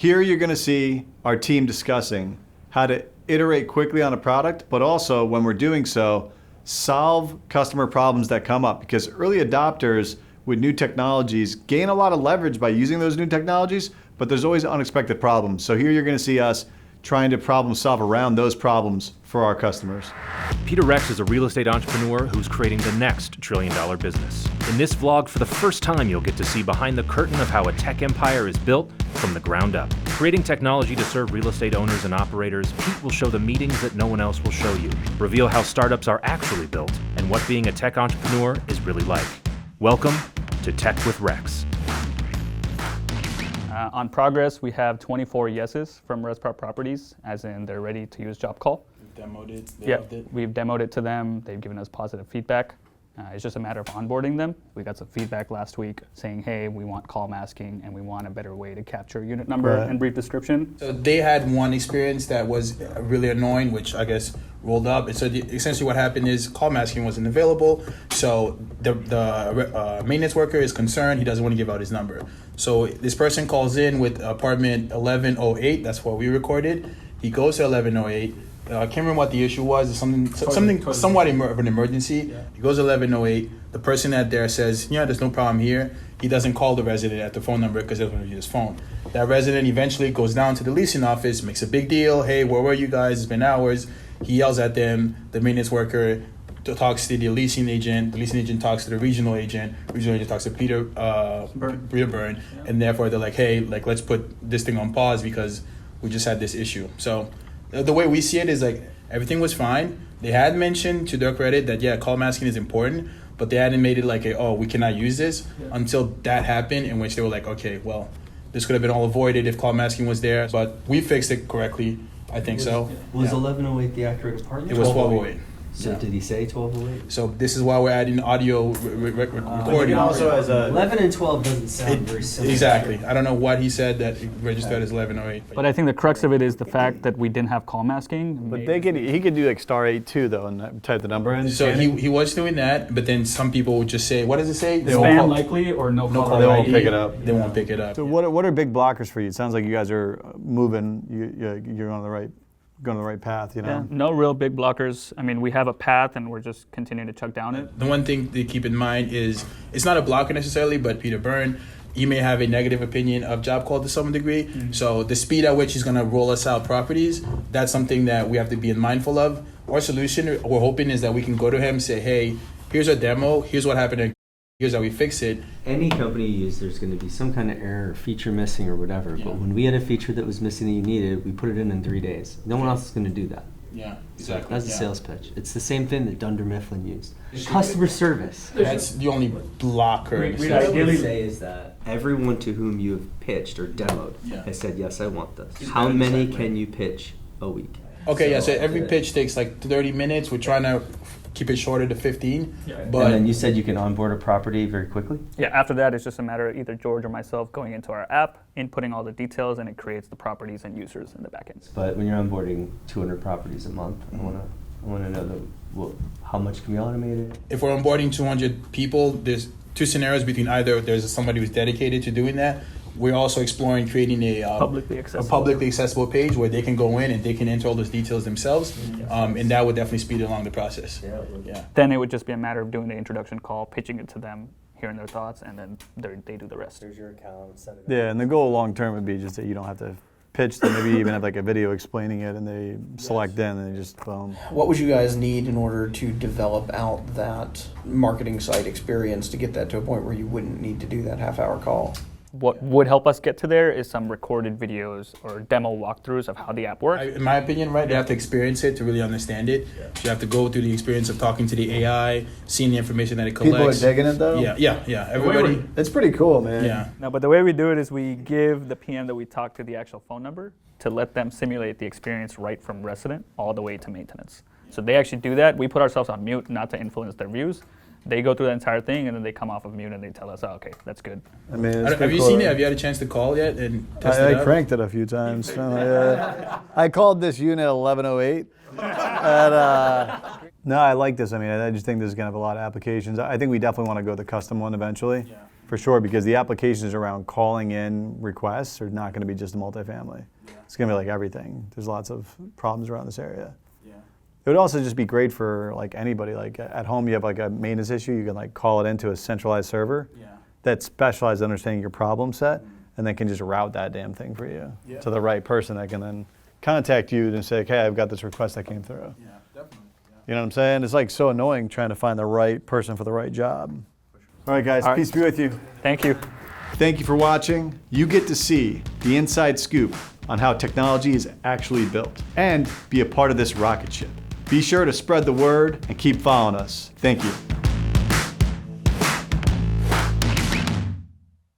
Here you're going to see our team discussing how to iterate quickly on a product, but also when we're doing so, solve customer problems that come up, because early adopters with new technologies gain a lot of leverage by using those new technologies, but there's always unexpected problems. So here you're going to see us trying to problem solve around those problems for our customers. Peter Rex is a real estate entrepreneur who's creating the next trillion-dollar business. In this vlog, for the first time, you'll get to see behind the curtain of how a tech empire is built from the ground up. Creating technology to serve real estate owners and operators, Pete will show the meetings that no one else will show you, reveal how startups are actually built, and what being a tech entrepreneur is really like. Welcome to Tech with Rex. On progress, we have 24 yeses from ResProp Properties, as in they're ready to use JobCall. We've demoed it. They loved it. We've demoed it to them. They've given us positive feedback. It's just a matter of onboarding them. We got some feedback last week saying, hey, we want call masking and we want a better way to capture unit number and brief description. So they had one experience that was really annoying, which I guess rolled up. And so essentially what happened is call masking wasn't available. So the maintenance worker is concerned. He doesn't want to give out his number. So this person calls in with apartment 1108. That's what we recorded. He goes to 1108. I can't remember what the issue was. It's something somewhat of an emergency. Yeah. He goes to 1108. The person at there says, yeah, there's no problem here. He doesn't call the resident at the phone number because he doesn't want to use his phone. That resident eventually goes down to the leasing office, makes a big deal. Hey, where were you guys? It's been hours. He yells at them. The maintenance worker talks to the leasing agent. The leasing agent talks to the regional agent. The regional agent talks to Peter Byrne. Yeah. And therefore they're like, hey, let's put this thing on pause because we just had this issue. So the way we see it is everything was fine. They had mentioned, to their credit, that call masking is important, but they hadn't made it we cannot use this until that happened, in which they were like, okay, well, this could have been all avoided if call masking was there, but we fixed it correctly. I think so. Was 1108 the accurate apartment? It was 1208. So did he say 1208? So this is why we're adding audio recording. Also as 11 and 12 doesn't sound very similar. Exactly. I don't know what he said that it registered as 1108. But I think the crux of it is the fact that we didn't have call masking. But he could do *8 too though and type the number in. So he was doing that, but then some people would just say, what does it say? Spam likely or no call. They won't pick it up. They won't pick it up. So what are big blockers for you? It sounds like you guys are moving. You're on the right. Going the right path, Yeah, no real big blockers. I mean, we have a path and we're just continuing to chuck down it. The one thing to keep in mind is it's not a blocker necessarily, but Peter Byrne, he may have a negative opinion of JobCall to some degree. Mm-hmm. So the speed at which he's going to roll us out properties, that's something that we have to be mindful of. Our solution, we're hoping, is that we can go to him and say, hey, here's our demo, here's what happened, here's how we fix it. Any company you use, there's going to be some kind of error or feature missing or whatever. Yeah. But when we had a feature that was missing that you needed, we put it in 3 days. No one else is going to do that. Yeah, exactly. That's a sales pitch. It's the same thing that Dunder Mifflin used. Customer service. That's the only blocker. What I really say is that everyone to whom you have pitched or demoed has said, yes, I want this. How many can you pitch a week? Okay, so every pitch takes 30 minutes. We're trying to keep it shorter to 15. Yeah. But and then you said you can onboard a property very quickly? Yeah, after that, it's just a matter of either George or myself going into our app, inputting all the details, and it creates the properties and users in the backend. But when you're onboarding 200 properties a month, I want to know how much can be automated? If we're onboarding 200 people, there's two scenarios between either there's somebody who's dedicated to doing that. We're also exploring creating a publicly accessible page where they can go in and they can enter all those details themselves, and that would definitely speed along the process. Yeah. Then it would just be a matter of doing the introduction call, pitching it to them, hearing their thoughts, and then they do the rest. There's your account, set it up. Yeah, and the goal long term would be just that you don't have to pitch them, maybe even have a video explaining it, and they select in and they just boom. What would you guys need in order to develop out that marketing site experience to get that to a point where you wouldn't need to do that half-hour call? What would help us get to there is some recorded videos or demo walkthroughs of how the app works. In my opinion, they have to experience it to really understand it. Yeah. So you have to go through the experience of talking to the AI, seeing the information that it collects. People are digging it though? Yeah. Everybody. It's pretty cool, man. Yeah. No, but the way we do it is we give the PM that we talk to the actual phone number to let them simulate the experience right from resident all the way to maintenance. So they actually do that. We put ourselves on mute not to influence their views. They go through the entire thing, and then they come off of mute, and they tell us, oh, okay, that's good. I mean, have you seen it? Have you had a chance to call yet and test it out? I cranked it a few times. I called this unit 1108. No, I like this. I mean, I just think this is going to have a lot of applications. I think we definitely want to go the custom one eventually. Yeah. For sure, because the applications around calling in requests are not going to be just a multifamily. It's going to be like everything. There's lots of problems around this area. It would also just be great for like anybody. Like at home, you have like a maintenance issue. You can like call it into a centralized server that's specialized in understanding your problem set, and then can just route that damn thing for you to the right person that can then contact you and say, "Hey, I've got this request that came through." Yeah, definitely. You know what I'm saying? It's like so annoying trying to find the right person for the right job. All right, guys. All right. Peace be with you. Thank you. Thank you for watching. You get to see the inside scoop on how technology is actually built and be a part of this rocket ship. Be sure to spread the word and keep following us. Thank you.